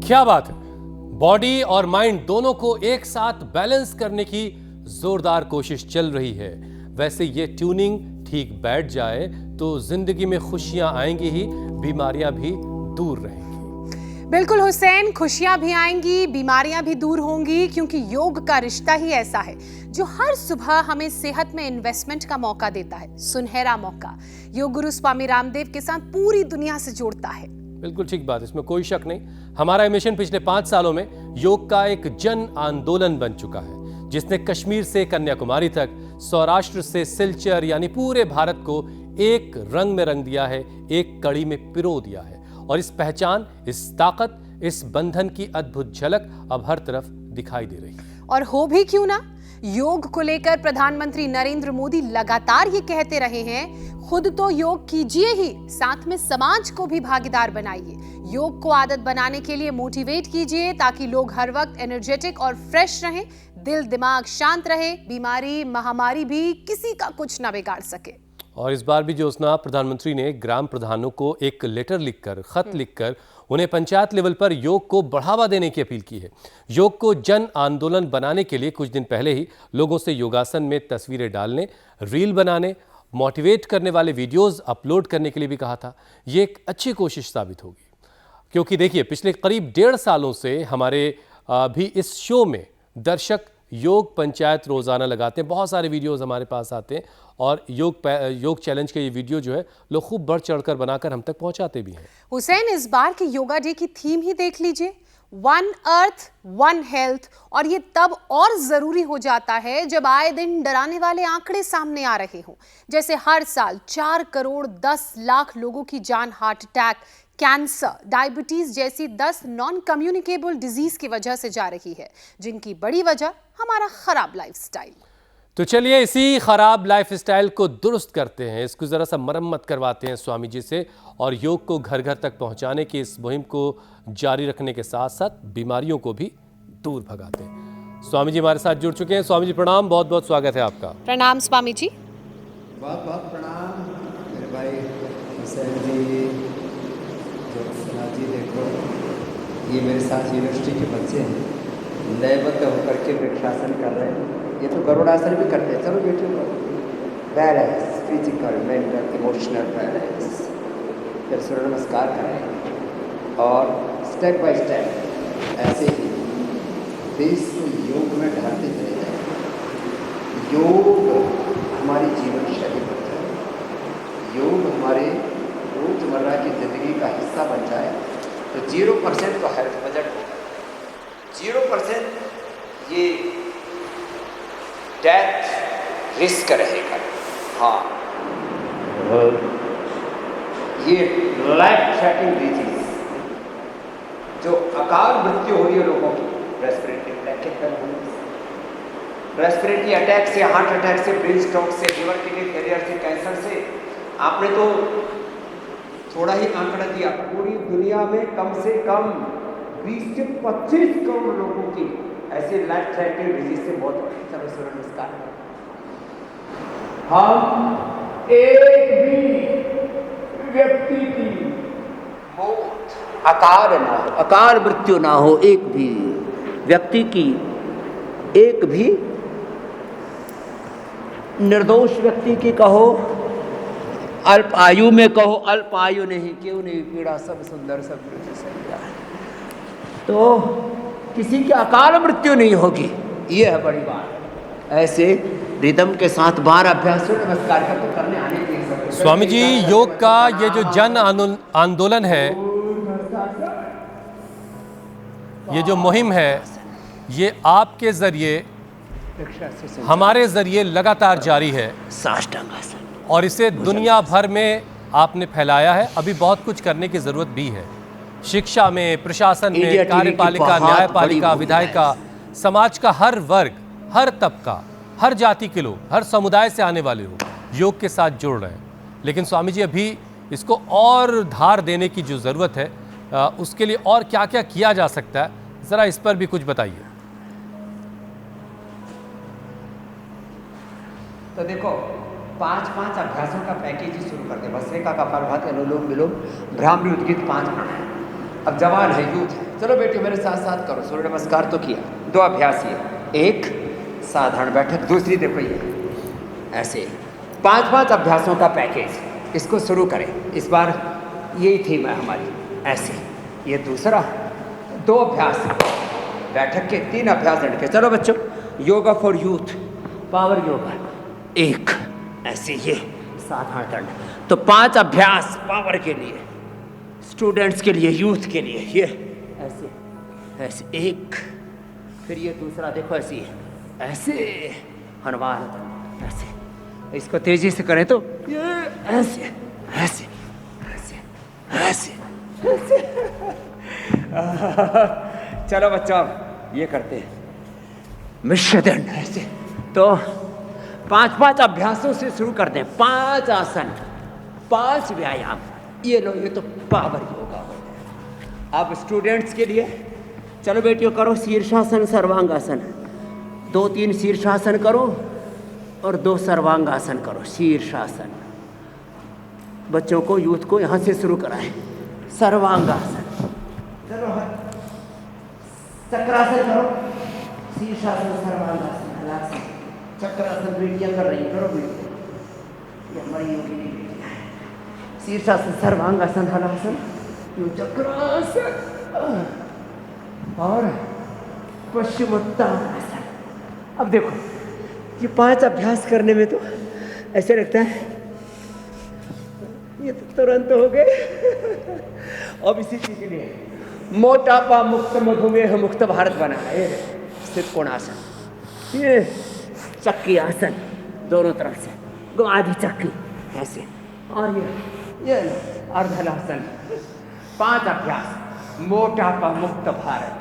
क्या बात है। बॉडी और माइंड दोनों को एक साथ बैलेंस करने की जोरदार कोशिश चल रही है। वैसे ये ट्यूनिंग ठीक बैठ जाए तो जिंदगी में खुशियां आएंगी ही, बीमारियां भी दूर रहेंगी। बिल्कुल हुसैन, खुशियां भी आएंगी, बीमारियां भी दूर होंगी, क्योंकि योग का रिश्ता ही ऐसा है जो हर सुबह हमें सेहत में इन्वेस्टमेंट का मौका देता है। सुनहरा मौका योग गुरु स्वामी रामदेव के साथ पूरी दुनिया से जोड़ता है। बिल्कुल ठीक बात, इसमें कोई शक नहीं। हमारा मिशन पिछले 5 सालों में योग का एक जन आंदोलन बन चुका है, जिसने कश्मीर से कन्याकुमारी तक, सौराष्ट्र से सिलचर यानी पूरे भारत को एक रंग में रंग दिया है, एक कड़ी में पिरो दिया है। और इस पहचान, इस ताकत, इस बंधन की अद्भुत झलक अब हर तरफ दिखाई दे रही है। और हो भी क्यों ना, योग को लेकर प्रधानमंत्री नरेंद्र मोदी लगातार ये कहते रहे हैं, खुद तो योग कीजिए ही, साथ में समाज को भी भागीदार बनाइए। योग को आदत बनाने के लिए मोटिवेट कीजिए ताकि लोग हर वक्त एनर्जेटिक और फ्रेश रहें, दिल दिमाग शांत रहे, बीमारी महामारी भी किसी का कुछ ना बिगाड़ सके। और इस बार भी ज्योत्सना, प्रधानमंत्री ने ग्राम प्रधानों को एक लेटर लिखकर, खत लिखकर उन्हें पंचायत लेवल पर योग को बढ़ावा देने की अपील की है। योग को जन आंदोलन बनाने के लिए कुछ दिन पहले ही लोगों से योगासन में तस्वीरें डालने, रील बनाने, मोटिवेट करने वाले वीडियोस अपलोड करने के लिए भी कहा था। ये एक अच्छी कोशिश साबित होगी, क्योंकि देखिए पिछले करीब 1.5 सालों से हमारे भी इस शो में दर्शक योग पंचायत रोजाना लगाते हैं। बहुत सारे वीडियोस हमारे पास आते हैं और योग चैलेंज के ये वीडियो जो है लोग खूब बढ़ चढ़कर बनाकर हम तक पहुंचाते भी हैं। हुसैन, इस बार के योगा डे की थीम ही देख लीजिए, 1 अर्थ 1 हेल्थ। और ये तब और जरूरी हो जाता है जब आए दिन डराने वाले आंकड़े सामने आ रहे हों, जैसे हर साल 4 करोड़ 10 लाख लोगों की जान हार्ट अटैक, कैंसर, डायबिटीज जैसी 10 नॉन कम्युनिकेबल डिजीज की वजह से जा रही है, जिनकी बड़ी वजह हमारा खराब लाइफस्टाइल। तो चलिए इसी खराब लाइफस्टाइल को दुरुस्त करते हैं, इसको जरा सा मरम्मत करवाते हैं स्वामी जी से, और योग को घर घर तक पहुंचाने की इस मुहिम को जारी रखने के साथ साथ बीमारियों को भी दूर भगाते हैं। स्वामी जी हमारे साथ जुड़ चुके हैं। स्वामी जी प्रणाम, बहुत बहुत स्वागत है आपका। प्रणाम स्वामी जी। बहुत बहुत प्रणाम मेरे भाई हुसैन जी, ज्योत्सना जी। देखो ये मेरे साथ यूनिवर्सिटी के बच्चे हैं, लयबद्ध होकर के वृक्षासन कर रहे हैं। ये तो गरुड़ासन भी करते हैं। चलो बेटे, balance, physical, mental, emotional balance. फिर सूर्य नमस्कार करें और स्टेप बाय स्टेप ऐसे ही देश को योग में ढालते चले जाए। योग हमारी जीवन शैली बन जाए, योग हमारे रोजमर्रा की जिंदगी का हिस्सा बन जाए तो 0% तो हेल्थ बजट होगा, 0% ये डेथ रिस्क रहेगा। हाँ, ये लाइफ थ्रेटनिंग डिजीज जो अकाल मृत्यु हो रही है लोगों की, रेस्पिरेटरी अटैक से, हार्ट अटैक से, ब्रेन स्ट्रोक से, लिवर किडनी फेलियर से, कैंसर से। आपने तो थोड़ा ही आंकड़ा दिया, पूरी दुनिया में कम से कम 20 से 25 करोड़ लोगों की ऐसे लाइफ थ्रेटनिंग डिजीज से मौत होती है। चलो सूर्य नमस्कार। हम एक भी व्यक्ति की मौत अकाल ना हो, अकाल मृत्यु ना हो, एक भी व्यक्ति की, एक भी निर्दोष व्यक्ति की कहो, अल्प आयु में कहो, अल्प आयु नहीं, क्यों नहीं, पीड़ा सब सुंदर सब कुछ सही है, तो किसी की अकाल मृत्यु नहीं होगी। ये है बड़ी बात। ऐसे रिदम के साथ 12 अभ्यास नमस्कार का तो करने आने के लिए। स्वामी जी, योग का ये जो जन आंदोलन है, ये जो मुहिम है, ये आपके जरिए, हमारे जरिए लगातार जारी है, और इसे दुनिया भर में आपने फैलाया है। अभी बहुत कुछ करने की जरूरत भी है, शिक्षा में, प्रशासन में, कार्यपालिका, न्यायपालिका, विधायिका, समाज का हर वर्ग, हर तबका, हर जाति के लोग, हर समुदाय से आने वाले लोग योग के साथ जुड़ रहे हैं। लेकिन स्वामी जी अभी इसको और धार देने की जो ज़रूरत है, उसके लिए और क्या क्या किया जा सकता है, ज़रा इस पर भी कुछ बताइए। तो देखो, 5 अभ्यासों का पैकेज ही शुरू करते। भस्त्रिका, कपालभाति, अनुलोम विलोम, भ्रामरी, उद्गीत, 5 प्राणायाम। अब जवान है, यूथ है। चलो बेटियों मेरे साथ साथ करो। सूर्य नमस्कार तो किया, 2 अभ्यास ये, एक साधारण बैठक, दूसरी देखो ये ऐसे 5-5 अभ्यासों का पैकेज। इसको शुरू करें। इस बार यही थीम है हमारी, ऐसे। ये दूसरा 2 अभ्यास बैठक के, 3 अभ्यास लड़ के। चलो बच्चों, yoga for youth, power yoga, एक ऐसे ये साधारण दंड। तो 5 अभ्यास पावर के लिए, स्टूडेंट्स के लिए, यूथ के लिए, ये ऐसे ऐसे एक। फिर ये दूसरा देखो ऐसे ऐसे हनुमान दंड, ऐसे। इसको तेजी से करें तो ये ऐसे ऐसे ऐसे ऐसे ऐसे। चलो बच्चों अब ये करते हैं मिश्र दंड, ऐसे। तो 5-5 अभ्यासों से शुरू करते हैं। 5 आसन, 5 व्यायाम। ये लो, ये तो पावर योगा हो गया। अब स्टूडेंट्स के लिए चलो बेटियों करो शीर्षासन, सर्वांगासन। 2-3 शीर्षासन करो और 2 सर्वांगासन करो। शीर्षासन बच्चों को, यूथ को यहाँ से शुरू कराएं। सर्वांगासन, चलो चक्रासन करो, शीर्षासन, सर्वांगासन, हलासन, चक्रासन। बेटियाँ कर रही, करो बेटियाँ, ये हमारी योगिनी बेटियाँ हैं। शीर्षासन, सर्वांगासन, हलासन, चक्रासन और पश्चिमोत्तानासन। अब देखो ये 5 अभ्यास करने में तो ऐसे लगता है ये तो तुरंत हो गए। अब इसी चीज के लिए मोटापा मुक्त, मधुमेह मुक्त भारत बना है। स्थित कोणासन, ये चक्की आसन, दोनों तरफ से आधी चक्की ऐसे। और ये अर्धलासन। 5 अभ्यास, मोटापा मुक्त भारत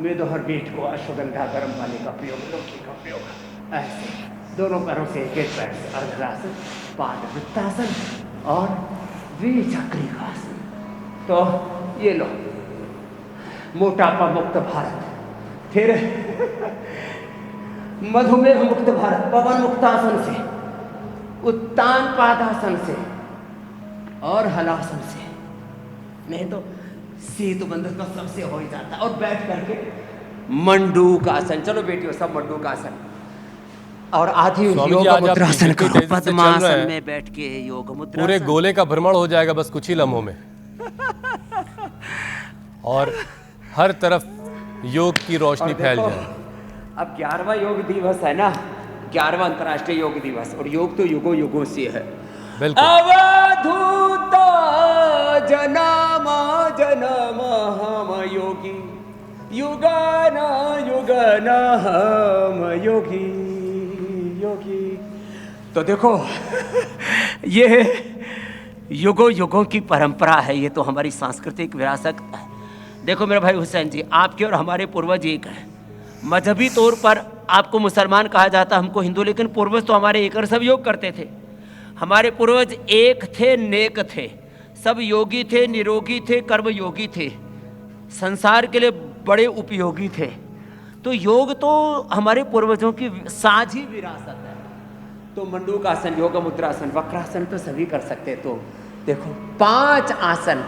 में। दोहर बीट को अश्वगंधा गर्म पानी का प्रयोग, लौकी का प्रयोग, ऐसे दोनों पैरों से एक पैर से अर्धलासन, पादवृत्तासन और द्विचक्रिकासन। तो ये लो मोटापा मुक्त भारत। फिर मधुमेह मुक्त भारत, पवन मुक्तासन से, उत्तान पादासन से और हलासन से। नहीं तो सेतुबंध तो सबसे हो ही जाता। और बैठ करके मंडूक आसन। चलो बेटियों सब मंडूक आसन और आधी योग मुद्रासन करो। पद्मासन में बैठ के योग मुद्रा, पूरे गोले का भ्रमण हो जाएगा बस कुछ ही लम्हों में। और हर तरफ योग की रोशनी फैल जाए। अब 11वां योग दिवस है ना, 11वां अंतर्राष्ट्रीय योग दिवस। और योग तो युगों युगों से है। बिल्कुल। अवधूत जन्म जन्म हम योगी, युगन युगन हम योगी योगी। तो देखो ये युगों युगों की परंपरा है, ये तो हमारी सांस्कृतिक विरासत है। देखो मेरे भाई हुसैन जी, आपके और हमारे पूर्वज एक हैं। मजहबी तौर पर आपको मुसलमान कहा जाता, हमको हिंदू, लेकिन पूर्वज तो हमारे एक और सब योग करते थे। हमारे पूर्वज एक थे, नेक थे, सब योगी थे, निरोगी थे, कर्म योगी थे, संसार के लिए बड़े उपयोगी थे। तो योग तो हमारे पूर्वजों की साझी विरासत है। तो मंडूक आसन, योग मुद्रासन, वक्रासन तो सभी कर सकते। तो देखो 5 आसन,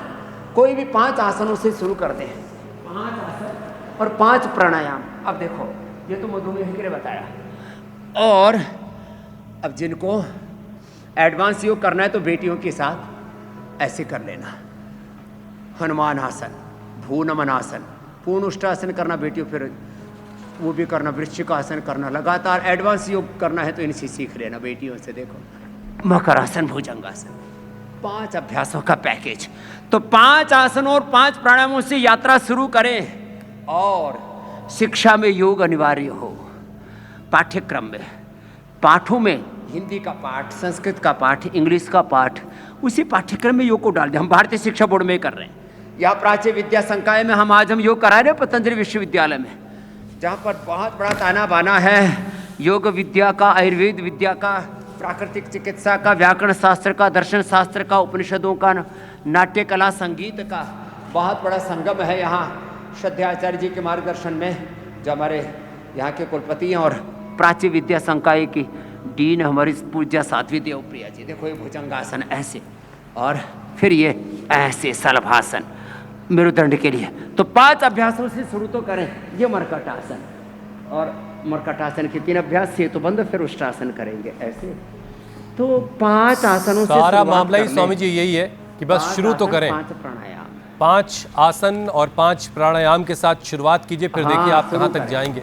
कोई भी 5 आसनों से शुरू करते हैं। 5 आसन और 5 प्राणायाम। अब देखो ये तो मधुमेह के लिए बताया। और अब जिनको एडवांस योग करना है तो बेटियों के साथ ऐसे कर लेना। हनुमान आसन, भूनमन आसन, पूर्ण उष्टासन करना बेटियों, फिर वो भी करना, वृश्चिक आसन करना। लगातार एडवांस योग करना है तो इनसे सीख लेना बेटियों से। देखो मकरासन, भुजंगासन, 5 अभ्यासों का पैकेज। तो 5 आसनों और 5 प्राणायामों से यात्रा शुरू करें। और शिक्षा में योग अनिवार्य हो। पाठ्यक्रम में, पाठों में हिंदी का पाठ, संस्कृत का पाठ, इंग्लिश का पाठ, उसी पाठ्यक्रम में योग को डाल दें। हम भारतीय शिक्षा बोर्ड में कर रहे हैं। यहाँ प्राच्य विद्या संकाय में हम आज योग करा रहे हैं, पतंजलि विश्वविद्यालय में, जहाँ पर बहुत बड़ा ताना बाना है योग विद्या का, आयुर्वेद विद्या का, प्राकृतिक चिकित्सा का, व्याकरण शास्त्र का, दर्शन शास्त्र का, उपनिषदों का, नाट्य कला, संगीत का बहुत बड़ा संगम है यहाँ श्रद्धाचार्य जी के मार्गदर्शन में, जो हमारे यहाँ के कुलपति हैं। और प्राच्य विद्या संकाय की डीन हमारी पूज्या साध्वी देवप्रिया जी। देखो ये भुजंगासन ऐसे, और फिर ये ऐसे सलभासन, मेरुदंड के लिए। तो 5 अभ्यासों से शुरू तो करें। ये मर्कटासन, और मर्कटासन के 3 अभ्यास, सेतु बंद, फिर उष्ट्रासन करेंगे ऐसे। तो 5 आसनों से सारा शुरुआत मामला ही करने। स्वामी जी यही है कि बस 5 शुरू तो आसन, करें। 5 प्राणायाम। 5 आसन और 5 प्राणायाम के साथ शुरुआत कीजिए, फिर देखिए हाँ, आप कहाँ शुरू तक करें। जाएंगे।